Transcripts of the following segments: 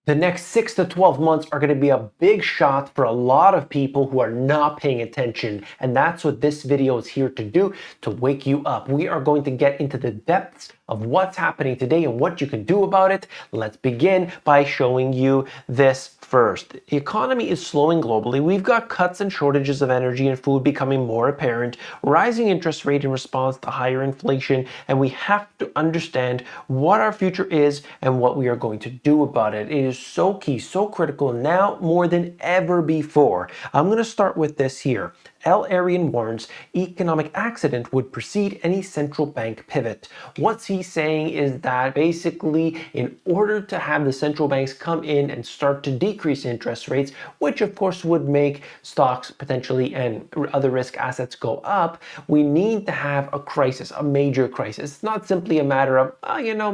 The next 6 to 12 months are going to be a big shot for a lot of people who are not paying attention. And that's what this video is here to do, to wake you up. We are going to get into the depths of what's happening today and what you can do about it. Let's begin by showing you this first. The economy is slowing globally. We've got cuts and shortages of energy and food becoming more apparent, rising interest rate in response to higher inflation, and we have to understand what our future is and what we are going to do about it. It is so key, so critical now more than ever before. I'm going to start with this here. L. Arian warns economic accident would precede any central bank pivot. What's he saying is that basically in order to have the central banks come in and start to decrease interest rates, which of course would make stocks potentially and other risk assets go up, we need to have a crisis, a major crisis. It's not simply a matter of,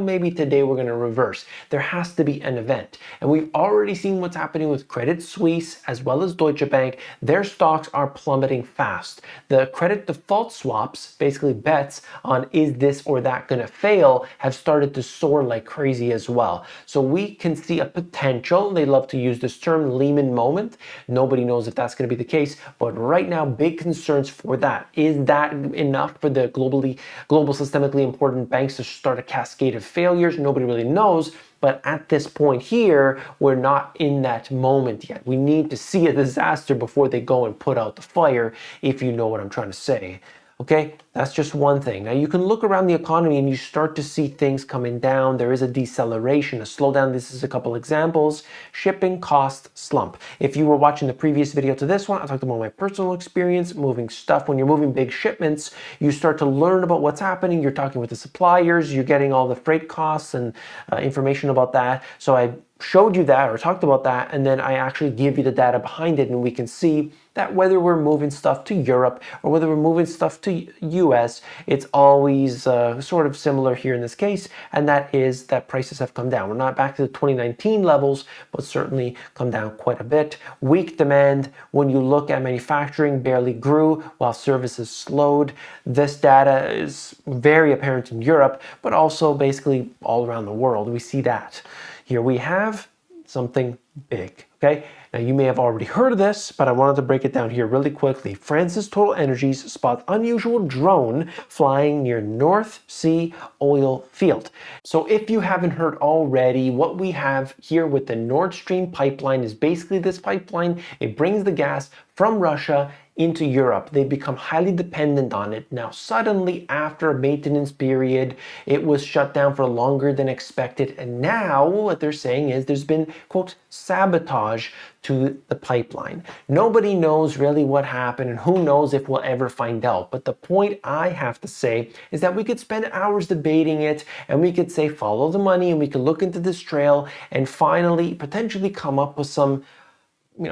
maybe today we're going to reverse. There has to be an event. And we've already seen what's happening with Credit Suisse as well as Deutsche Bank. Their stocks are plummeting fast. The credit default swaps, basically bets on is this or that going to fail, have started to soar like crazy as well. So we can see a potential, they love to use this term, Lehman moment. Nobody knows if that's going to be the case, but right now big concerns for that. Is that enough for the global systemically important banks to start a cascade of failures? Nobody really knows. But at this point here, we're not in that moment yet. We need to see a disaster before they go and put out the fire, if you know what I'm trying to say. Okay, that's just one thing. Now you can look around the economy and you start to see things coming down. There is a deceleration, a slowdown. This is a couple examples. Shipping cost slump. If you were watching the previous video to this one, I talked about my personal experience moving stuff. When you're moving big shipments, you start to learn about what's happening. You're talking with the suppliers, you're getting all the freight costs and information about that. So I showed you that or talked about that, and then I actually give you the data behind it, and we can see that whether we're moving stuff to Europe or whether we're moving stuff to US, it's always sort of similar here in this case, and that is that prices have come down. We're not back to the 2019 levels, but certainly come down quite a bit. Weak demand, when you look at manufacturing, barely grew while services slowed. This data is very apparent in Europe, but also basically all around the world. We see that. Here we have something big, okay? Now you may have already heard of this, but I wanted to break it down here really quickly. France's Total Energies spots unusual drone flying near North Sea oil field. So if you haven't heard already, what we have here with the Nord Stream pipeline is basically this pipeline. It brings the gas from Russia into Europe. They become highly dependent on it. Now suddenly, after a maintenance period, it was shut down for longer than expected, and now what they're saying is there's been, quote, sabotage to the pipeline. Nobody knows really what happened, and who knows if we'll ever find out. But the point I have to say is that we could spend hours debating it, and we could say follow the money, and we could look into this trail and finally potentially come up with some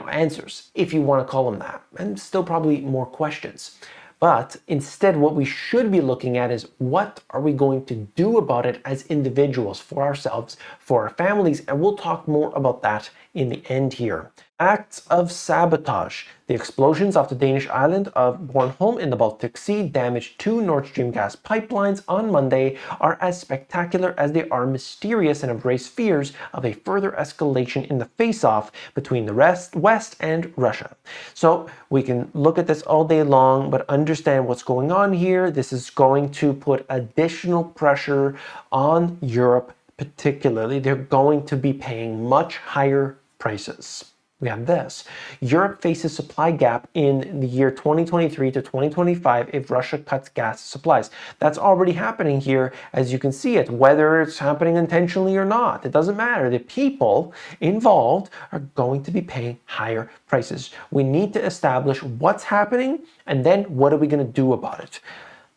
answers, if you want to call them that, and still probably more questions. But instead, what we should be looking at is what are we going to do about it as individuals, for ourselves, for our families, and we'll talk more about that in the end here. Acts of sabotage. The explosions off the Danish island of Bornholm in the Baltic Sea damaged 2 Nord Stream gas pipelines on Monday are as spectacular as they are mysterious and have raised fears of a further escalation in the face-off between the West and Russia. So we can look at this all day long, but understand what's going on here. This is going to put additional pressure on Europe particularly. They're going to be paying much higher prices. We have this. Europe faces supply gap in the year 2023 to 2025 if Russia cuts gas supplies. That's already happening here, as you can see it, whether it's happening intentionally or not. It doesn't matter. The people involved are going to be paying higher prices. We need to establish what's happening, and then what are we going to do about it?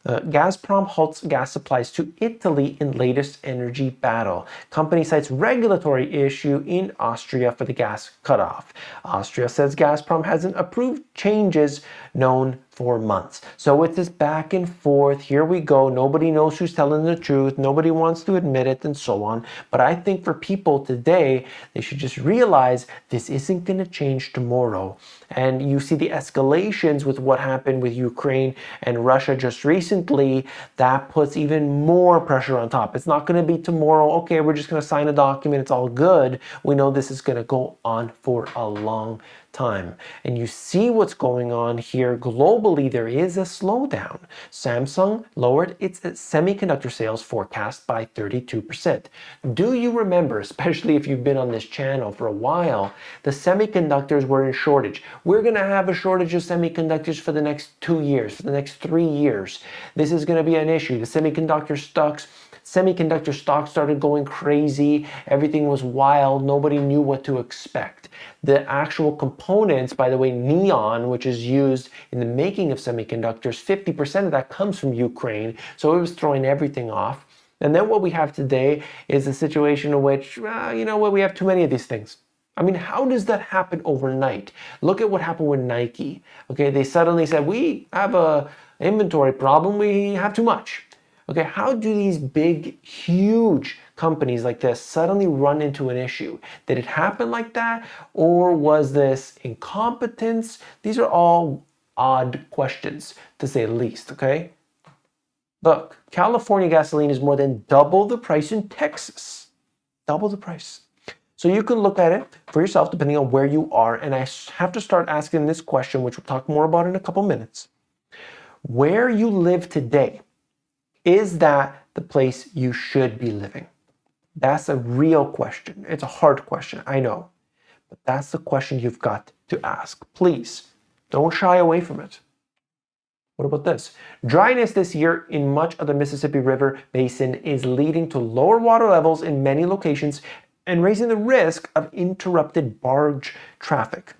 Gazprom halts gas supplies to Italy in latest energy battle. Company cites regulatory issue in Austria for the gas cutoff. Austria says Gazprom hasn't approved changes known for months. So it's this back and forth. Here we go. Nobody knows who's telling the truth. Nobody wants to admit it and so on. But I think for people today, they should just realize this isn't going to change tomorrow. And you see the escalations with what happened with Ukraine and Russia just recently. That puts even more pressure on top. It's not going to be tomorrow. Okay, we're just going to sign a document. It's all good. We know this is going to go on for a long time. And you see what's going on here globally. There is a slowdown. Samsung lowered its semiconductor sales forecast by 32%. Do you remember, especially if you've been on this channel for a while, the semiconductors were in shortage? We're going to have a shortage of semiconductors for the next 2 years, for the next 3 years. This is going to be an issue. The semiconductor stocks started going crazy. Everything was wild. Nobody knew what to expect. The actual components, by the way, neon, which is used in the making of semiconductors, 50% of that comes from Ukraine. So it was throwing everything off. And then what we have today is a situation in which, we have too many of these things. I mean, how does that happen overnight? Look at what happened with Nike. Okay, they suddenly said, we have a inventory problem. We have too much. Okay, how do these big, huge companies like this suddenly run into an issue? Did it happen like that? Or was this incompetence? These are all odd questions, to say the least, okay? Look, California gasoline is more than double the price in Texas. Double the price. So you can look at it for yourself depending on where you are. And I have to start asking this question, which we'll talk more about in a couple minutes. Where you live today, is that the place you should be living? That's a real question. It's a hard question, I know. But that's the question you've got to ask. Please, don't shy away from it. What about this? Dryness this year in much of the Mississippi River Basin is leading to lower water levels in many locations and raising the risk of interrupted barge traffic.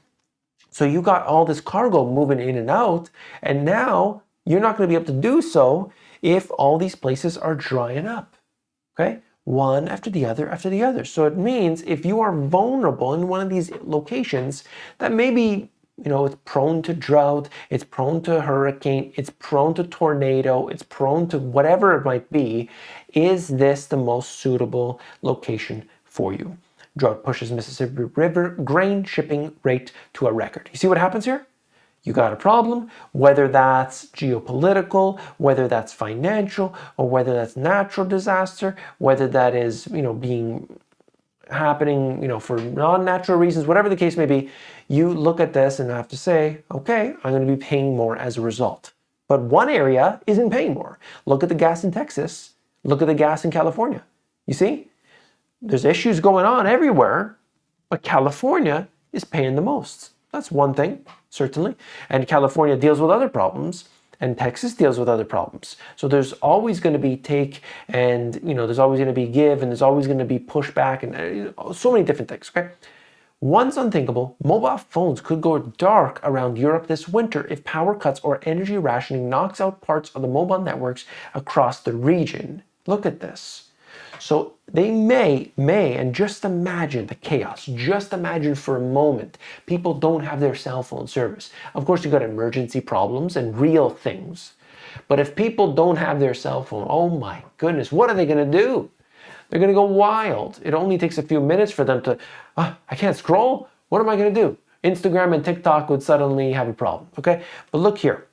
So you got all this cargo moving in and out, and now you're not going to be able to do so if all these places are drying up, okay? One after the other after the other. So it means if you are vulnerable in one of these locations, that maybe, it's prone to drought, it's prone to hurricane, it's prone to tornado, it's prone to whatever it might be, is this the most suitable location for you? Drought pushes Mississippi River grain shipping rate to a record. You see what happens here? You got a problem, whether that's geopolitical, whether that's financial, or whether that's natural disaster, whether that is, happening, for non-natural reasons, whatever the case may be, you look at this and have to say, okay, I'm going to be paying more as a result. But one area isn't paying more. Look at the gas in Texas. Look at the gas in California. You see? There's issues going on everywhere, but California is paying the most. That's one thing, certainly. And California deals with other problems, and Texas deals with other problems. So there's always going to be take, and there's always going to be give, and there's always going to be pushback, and so many different things, okay? Once unthinkable, mobile phones could go dark around Europe this winter if power cuts or energy rationing knocks out parts of the mobile networks across the region. Look at this. So they may, and just imagine the chaos. Just imagine for a moment, people don't have their cell phone service. Of course, you've got emergency problems and real things. But if people don't have their cell phone, oh my goodness, what are they going to do? They're going to go wild. It only takes a few minutes for them to, I can't scroll. What am I going to do? Instagram and TikTok would suddenly have a problem, okay? But look here.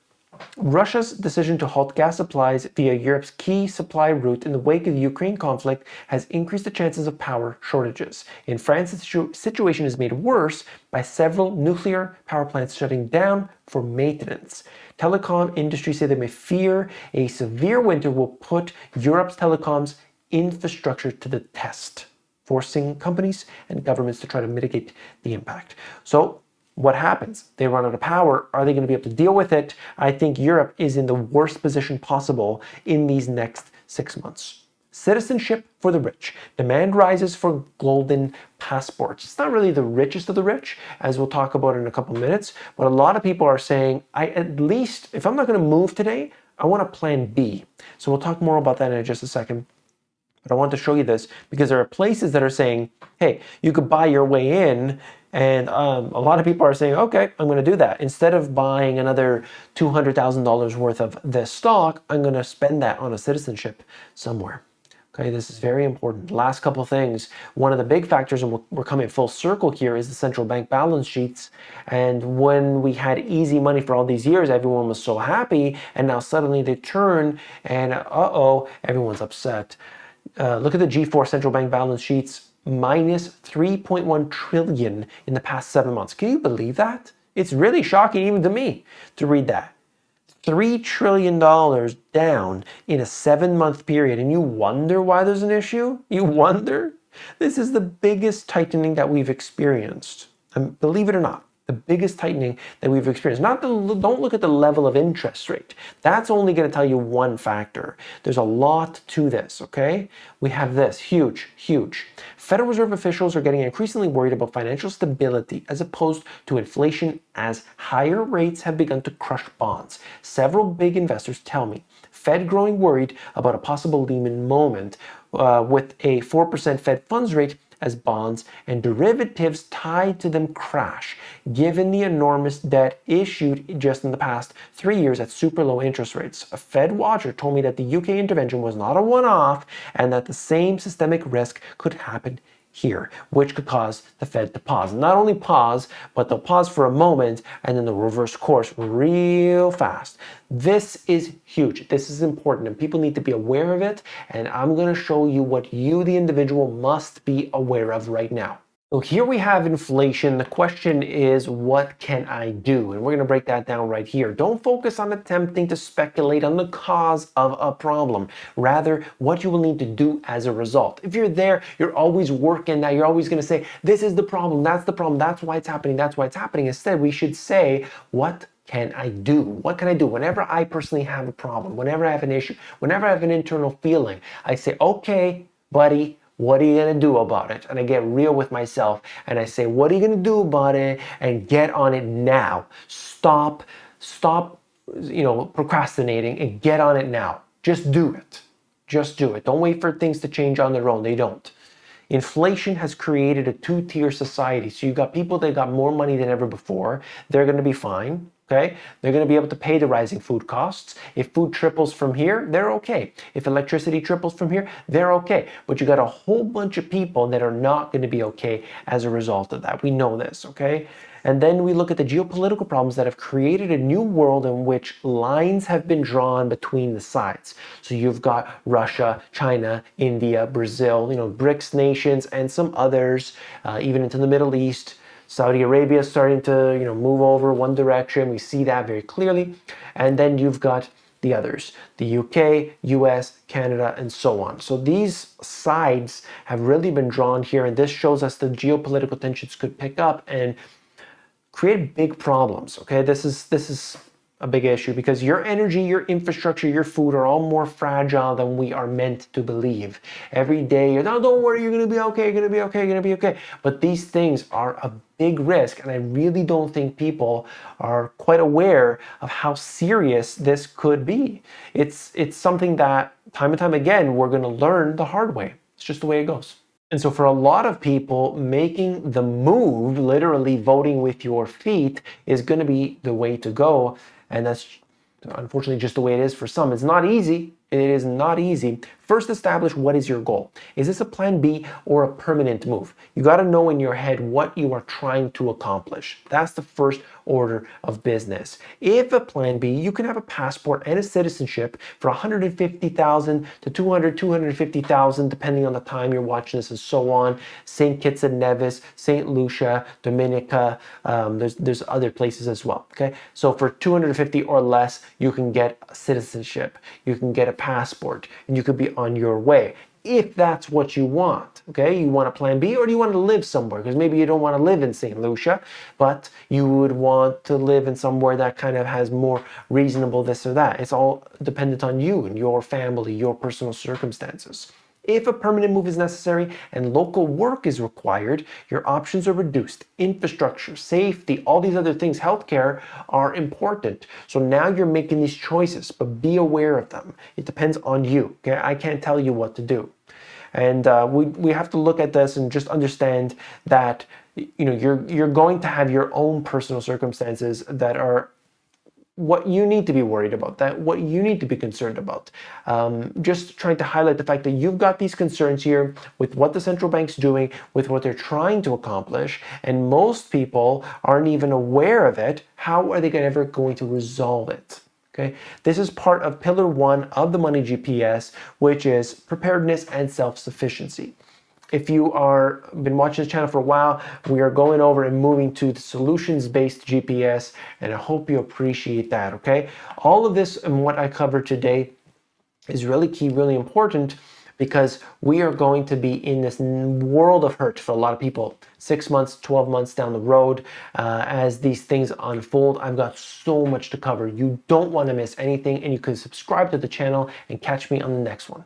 Russia's decision to halt gas supplies via Europe's key supply route in the wake of the Ukraine conflict has increased the chances of power shortages. In France, the situation is made worse by several nuclear power plants shutting down for maintenance. Telecom industry say they may fear a severe winter will put Europe's telecoms infrastructure to the test, forcing companies and governments to try to mitigate the impact. So what happens? They run out of power. Are they going to be able to deal with it? I think Europe is in the worst position possible in these next 6 months. Citizenship for the rich. Demand rises for golden passports. It's not really the richest of the rich, as we'll talk about in a couple minutes, but a lot of people are saying, at least, if I'm not going to move today, I want a plan B. So we'll talk more about that in just a second. But I want to show you this because there are places that are saying, hey, you could buy your way in. And a lot of people are saying, okay, I'm going to do that. Instead of buying another $200,000 worth of this stock, I'm going to spend that on a citizenship somewhere. Okay, this is very important. Last couple things. One of the big factors, and we're coming full circle here, is the central bank balance sheets. And when we had easy money for all these years, everyone was so happy. And now suddenly they turn and uh-oh, everyone's upset. Look at the G4 central bank balance sheets, minus 3.1 trillion in the past 7 months. Can you believe that? It's really shocking even to me to read that. $3 trillion down in a 7-month period, and you wonder why there's an issue? You wonder? This is the biggest tightening that we've experienced. And believe it or not, the biggest tightening that we've experienced. Don't look at the level of interest rate. That's only going to tell you one factor. There's a lot to this, okay? We have this, huge, huge. Federal Reserve officials are getting increasingly worried about financial stability as opposed to inflation as higher rates have begun to crush bonds. Several big investors tell me Fed growing worried about a possible Lehman moment with a 4% Fed funds rate as bonds and derivatives tied to them crash, given the enormous debt issued just in the past 3 years at super low interest rates. A Fed watcher told me that the UK intervention was not a one-off and that the same systemic risk could happen here, which could cause the Fed to pause. Not only pause, but they'll pause for a moment and then they'll reverse course real fast. This is huge. This is important and people need to be aware of it. And I'm going to show you what you, the individual, must be aware of right now. So here we have inflation. The question is, what can I do? And we're going to break that down right here. Don't focus on attempting to speculate on the cause of a problem. Rather, what you will need to do as a result. If you're there, you're always working now. You're always going to say, this is the problem. That's the problem. That's why it's happening. That's why it's happening. Instead, we should say, what can I do? What can I do? Whenever I personally have a problem, whenever I have an issue, whenever I have an internal feeling, I say, okay, buddy, what are you going to do about it? And I get real with myself and I say, what are you going to do about it? And get on it now. Stop, procrastinating and get on it now. Just do it. Just do it. Don't wait for things to change on their own. They don't. Inflation has created a two-tier society. So you've got people that got more money than ever before. They're going to be fine. Okay? They're going to be able to pay the rising food costs. If food triples from here, they're okay. If electricity triples from here, they're okay. But you got a whole bunch of people that are not going to be okay as a result of that. We know this, okay? And then we look at the geopolitical problems that have created a new world in which lines have been drawn between the sides. So you've got Russia, China, India, Brazil, BRICS nations, and some others, even into the Middle East. Saudi Arabia is starting to, move over one direction. We see that very clearly. And then you've got the others, the UK, US, Canada, and so on. So these sides have really been drawn here, and this shows us the geopolitical tensions could pick up and create big problems. Okay, this is a big issue because your energy, your infrastructure, your food are all more fragile than we are meant to believe. Every day you're, no, don't worry, you're going to be okay, you're going to be okay, you're going to be okay. But these things are a big risk, and I really don't think people are quite aware of how serious this could be. It's something that time and time again we're going to learn the hard way. It's just the way it goes. And so for a lot of people, making the move, literally voting with your feet, is going to be the way to go. And that's unfortunately just the way it is for some. It's not easy. It is not easy. First, establish what is your goal. Is this a plan B or a permanent move? You got to know in your head what you are trying to accomplish. That's the first order of business. If a plan B, you can have a passport and a citizenship for 150,000 to 250,000, depending on the time you're watching this and so on. St. Kitts and Nevis, St. Lucia, Dominica, there's other places as well. Okay, so for 250 or less, you can get a citizenship. You can get a passport, and you could be on your way if that's what you want. Okay, you want a plan B, or do you want to live somewhere? Because maybe you don't want to live in St. Lucia, but you would want to live in somewhere that kind of has more reasonable this or that. It's all dependent on you and your family, your personal circumstances. If a permanent move is necessary and local work is required, your options are reduced. Infrastructure, safety, all these other things, healthcare, are important. So now you're making these choices, but be aware of them. It depends on you. Okay? I can't tell you what to do. And we have to look at this and just understand that you're going to have your own personal circumstances that are what you need to be worried about, that what you need to be concerned about. Just trying to highlight the fact that you've got these concerns here with what the central bank's doing, with what they're trying to accomplish, and most people aren't even aware of it. How are they ever going to resolve it? Okay, this is part of pillar 1 of the money GPS, which is preparedness and self-sufficiency. If you are been watching this channel for a while, we are going over and moving to the solutions-based GPS, and I hope you appreciate that, okay? All of this and what I covered today is really key, really important, because we are going to be in this world of hurt for a lot of people 6 months, 12 months down the road as these things unfold. I've got so much to cover. You don't want to miss anything, and you can subscribe to the channel and catch me on the next one.